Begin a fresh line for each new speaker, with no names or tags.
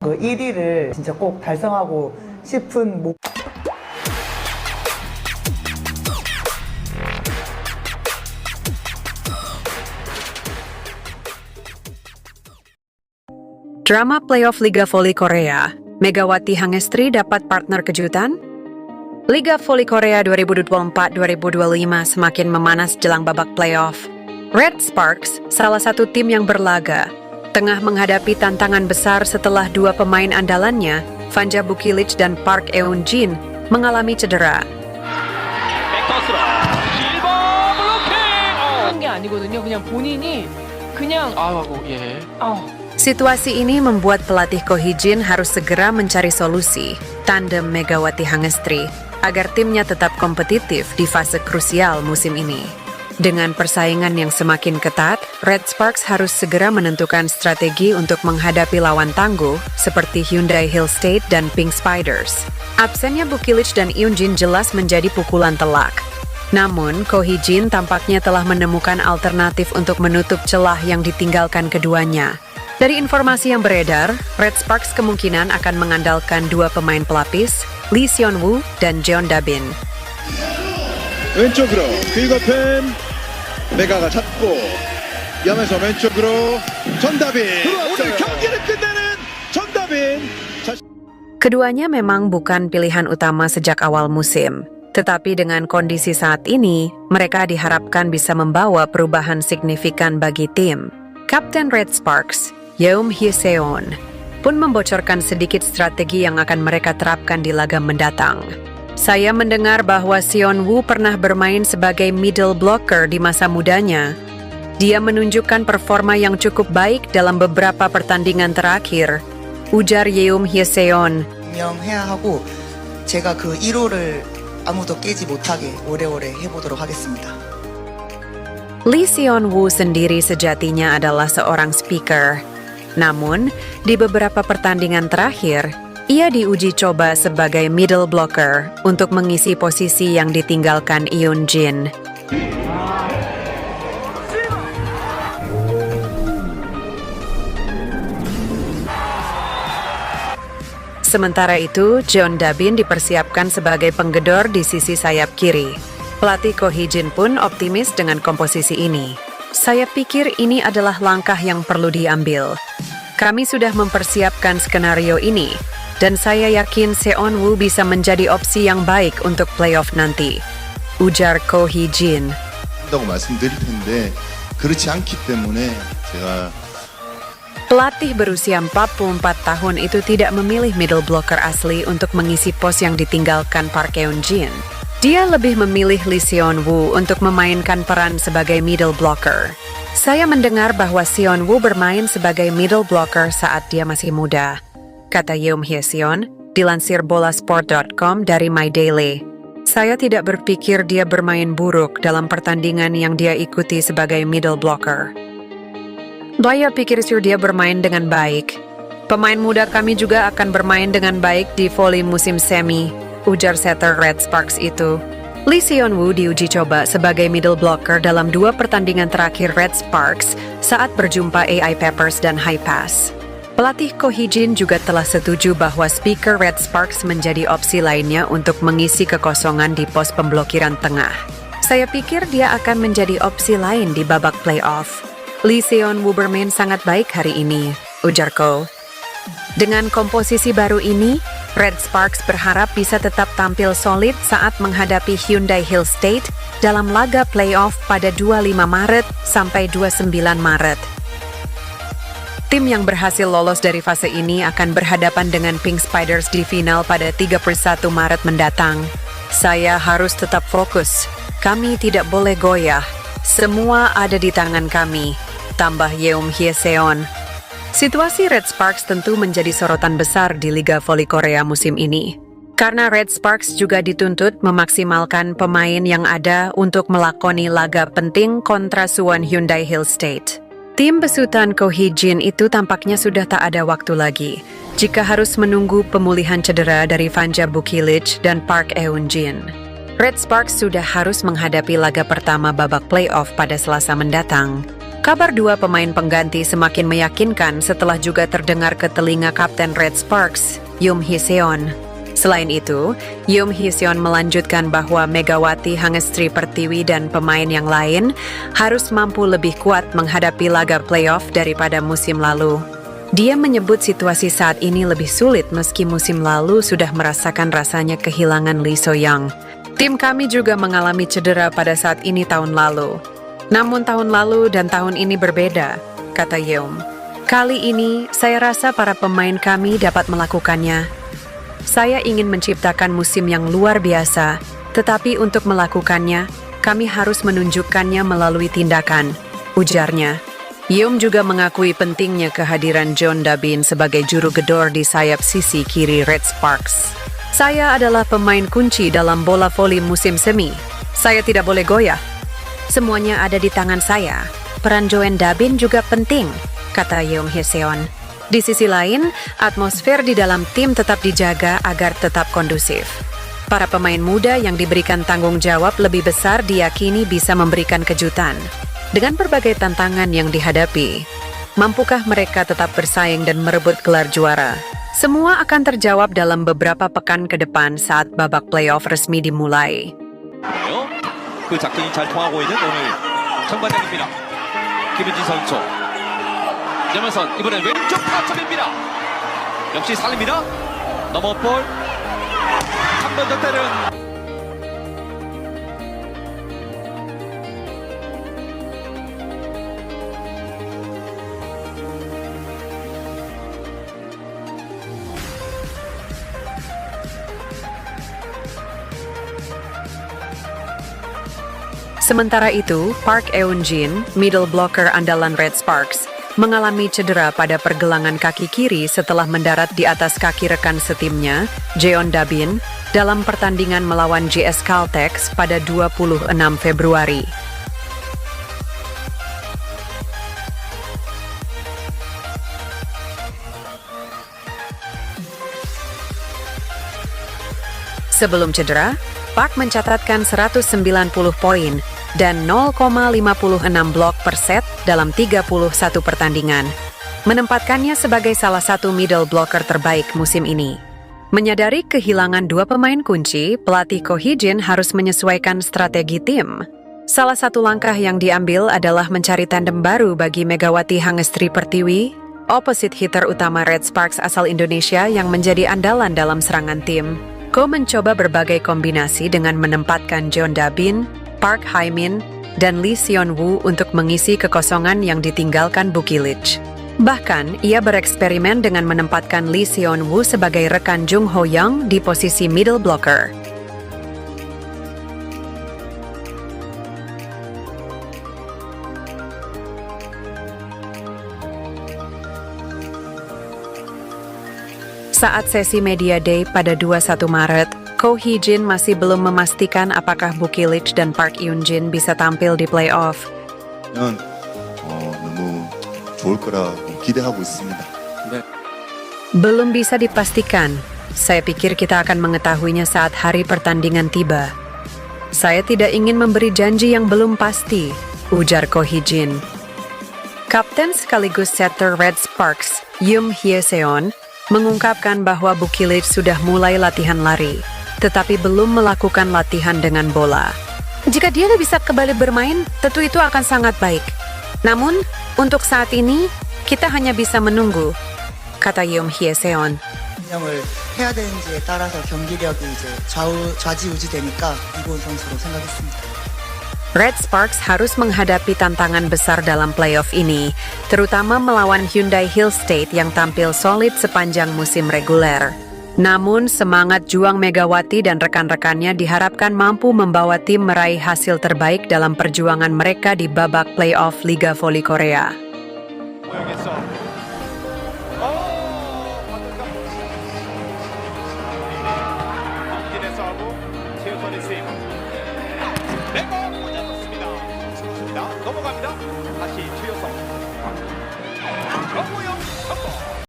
그 1위를 진짜 꼭 달성하고 싶은 목.
Drama playoff Liga Voli Korea, Megawati Hangestri dapat partner kejutan? Liga Voli Korea 2024-2025 semakin memanas jelang babak playoff. Red Sparks, salah satu tim yang berlaga, tengah menghadapi tantangan besar setelah dua pemain andalannya, Vanja Bukilic dan Park Eun-jin, mengalami cedera.
백터스로 실버 블로킹!
한 게 아니거든요. 그냥 본인이 그냥
Situasi ini membuat pelatih Ko Hee-jin harus segera mencari solusi, tandem Megawati Hangestri, agar timnya tetap kompetitif di fase krusial musim ini. Dengan persaingan yang semakin ketat, Red Sparks harus segera menentukan strategi untuk menghadapi lawan tangguh seperti Hyundai Hill State dan Pink Spiders. Absennya Bukilic dan Eun-jin jelas menjadi pukulan telak. Namun, Ko Hee-jin tampaknya telah menemukan alternatif untuk menutup celah yang ditinggalkan keduanya. Dari informasi yang beredar, Red Sparks kemungkinan akan mengandalkan dua pemain pelapis, Lee Seon-woo dan Jeon Da-bin.
왼쪽으로 퀵어펜 메가가 잡고 염에서 왼쪽으로 전다빈 오늘 경기를 끝내는 전다빈.
Keduanya memang bukan pilihan utama sejak awal musim, tetapi dengan kondisi saat ini, mereka diharapkan bisa membawa perubahan signifikan bagi tim. Kapten Red Sparks, Yeom Hye-seon, pun membocorkan sedikit strategi yang akan mereka terapkan di laga mendatang. Saya mendengar bahwa Seon-woo pernah bermain sebagai middle blocker di masa mudanya. Dia menunjukkan performa yang cukup baik dalam beberapa pertandingan terakhir, ujar Yeom Hye-seon.
분명해야 하고 제가 그 1호를 아무도 깨지 못하게 오래오래 해보도록 하겠습니다.
Lee Seon-woo sendiri sejatinya adalah seorang speaker. Namun, di beberapa pertandingan terakhir, ia diuji coba sebagai middle blocker untuk mengisi posisi yang ditinggalkan Eun-jin. Sementara itu, Jeon Da-bin dipersiapkan sebagai penggedor di sisi sayap kiri. Pelatih Ko Hee-jin pun optimis dengan komposisi ini. Saya pikir ini adalah langkah yang perlu diambil. Kami sudah mempersiapkan skenario ini, dan saya yakin Seon-woo bisa menjadi opsi yang baik untuk playoff nanti, ujar Ko Hee-jin.
다고 말씀드릴 텐데 그렇지 않기 때문에 제가
Pelatih berusia 44 tahun itu tidak memilih middle blocker asli untuk mengisi pos yang ditinggalkan Park Eun-jin. Dia lebih memilih Lee Seon-woo untuk memainkan peran sebagai middle blocker. Saya mendengar bahwa Seon-woo bermain sebagai middle blocker saat dia masih muda, kata Yeom Hye-seon, dilansir bolasport.com dari My Daily. Saya tidak berpikir dia bermain buruk dalam pertandingan yang dia ikuti sebagai middle blocker. Saya pikir dia bermain dengan baik. Pemain muda kami juga akan bermain dengan baik di voli musim semi, ujar setter Red Sparks itu. Lee Seon-woo diuji coba sebagai middle blocker dalam dua pertandingan terakhir Red Sparks saat berjumpa AI Peppers dan High Pass. Pelatih Ko Hee-jin juga telah setuju bahwa speaker Red Sparks menjadi opsi lainnya untuk mengisi kekosongan di pos pemblokiran tengah. Saya pikir dia akan menjadi opsi lain di babak playoff. Lee Seon-woo bermain sangat baik hari ini, ujar Ko. Dengan komposisi baru ini, Red Sparks berharap bisa tetap tampil solid saat menghadapi Hyundai Hill State dalam laga playoff pada 25 Maret sampai 29 Maret. Tim yang berhasil lolos dari fase ini akan berhadapan dengan Pink Spiders di final pada 31 Maret mendatang. Saya harus tetap fokus. Kami tidak boleh goyah. Semua ada di tangan kami, tambah Yeom Hye-seon. Situasi Red Sparks tentu menjadi sorotan besar di Liga Voli Korea musim ini. Karena Red Sparks juga dituntut memaksimalkan pemain yang ada untuk melakoni laga penting kontra Suwon Hyundai Hill State. Tim besutan Ko Hee-jin itu tampaknya sudah tak ada waktu lagi, jika harus menunggu pemulihan cedera dari Vanja Bukilic dan Park Eun-jin. Red Sparks sudah harus menghadapi laga pertama babak playoff pada Selasa mendatang. Kabar dua pemain pengganti semakin meyakinkan setelah juga terdengar ke telinga Kapten Red Sparks, Yoon Hee-seon. Selain itu, Yoon Hee-seon melanjutkan bahwa Megawati Hangestri Pertiwi dan pemain yang lain harus mampu lebih kuat menghadapi laga playoff daripada musim lalu. Dia menyebut situasi saat ini lebih sulit meski musim lalu sudah merasakan rasanya kehilangan Lee So-young. Tim kami juga mengalami cedera pada saat ini tahun lalu. Namun tahun lalu dan tahun ini berbeda, kata Yeom. Kali ini, saya rasa para pemain kami dapat melakukannya. Saya ingin menciptakan musim yang luar biasa, tetapi untuk melakukannya, kami harus menunjukkannya melalui tindakan, ujarnya. Yeom juga mengakui pentingnya kehadiran Jeon Da-bin sebagai juru gedor di sayap sisi kiri Red Sparks. Saya adalah pemain kunci dalam bola voli musim semi. Saya tidak boleh goyah. Semuanya ada di tangan saya. Peran Jeon Da-bin juga penting, kata Yoon Hee-seon. Di sisi lain, atmosfer di dalam tim tetap dijaga agar tetap kondusif. Para pemain muda yang diberikan tanggung jawab lebih besar diyakini bisa memberikan kejutan. Dengan berbagai tantangan yang dihadapi, mampukah mereka tetap bersaing dan merebut gelar juara? Semua akan terjawab dalam beberapa pekan ke depan saat babak playoff resmi dimulai.
그 작전이 잘 통하고 있는 오늘 정반장입니다. 김유진 선수. 이러면서 이번엔 왼쪽 타점입니다. 역시 살립니다. 넘어 볼. 한 번 더 때는.
Sementara itu, Park Eun-jin, middle blocker andalan Red Sparks, mengalami cedera pada pergelangan kaki kiri setelah mendarat di atas kaki rekan setimnya, Jeon Da-bin, dalam pertandingan melawan JS Caltex pada 26 Februari. Sebelum cedera, Park mencatatkan 190 poin dan 0,56 blok per set dalam 31 pertandingan, menempatkannya sebagai salah satu middle blocker terbaik musim ini. Menyadari kehilangan dua pemain kunci, pelatih Ko Hee-jin harus menyesuaikan strategi tim. Salah satu langkah yang diambil adalah mencari tandem baru bagi Megawati Hangestri Pertiwi, opposite hitter utama Red Sparks asal Indonesia yang menjadi andalan dalam serangan tim. Ko mencoba berbagai kombinasi dengan menempatkan Jeon Da-bin, Park Hae-min, dan Lee Seon-woo untuk mengisi kekosongan yang ditinggalkan Bukilich. Bahkan, ia bereksperimen dengan menempatkan Lee Seon-woo sebagai rekan Jung Ho-young di posisi middle blocker. Saat sesi media day pada 21 Maret, Ko Hee-jin masih belum memastikan apakah Bukilich dan Park Eun-jin bisa tampil di playoff.
너무 좋을 거라고 기대하고 있습니다.
Belum bisa dipastikan. Saya pikir kita akan mengetahuinya saat hari pertandingan tiba. Saya tidak ingin memberi janji yang belum pasti, ujar Ko Hee-jin. Kapten sekaligus setter Red Sparks, Yoon Hee-seon, mengungkapkan bahwa Bukilich sudah mulai latihan lari, tetapi belum melakukan latihan dengan bola. Jika dia bisa kembali bermain, tentu itu akan sangat baik. Namun, untuk saat ini, kita hanya bisa menunggu, kata Yoon Hee-seon.
진영을 해야 되는지에 따라서 경기력이 이제 좌지우지되니까 이고은 선수로 생각했습니다.
Red Sparks harus menghadapi tantangan besar dalam playoff ini, terutama melawan Hyundai Hill State yang tampil solid sepanjang musim reguler. Namun, semangat juang Megawati dan rekan-rekannya diharapkan mampu membawa tim meraih hasil terbaik dalam perjuangan mereka di babak playoff Liga Voli Korea.
넘어갑니다. 다시 최효성. 정우영 성공.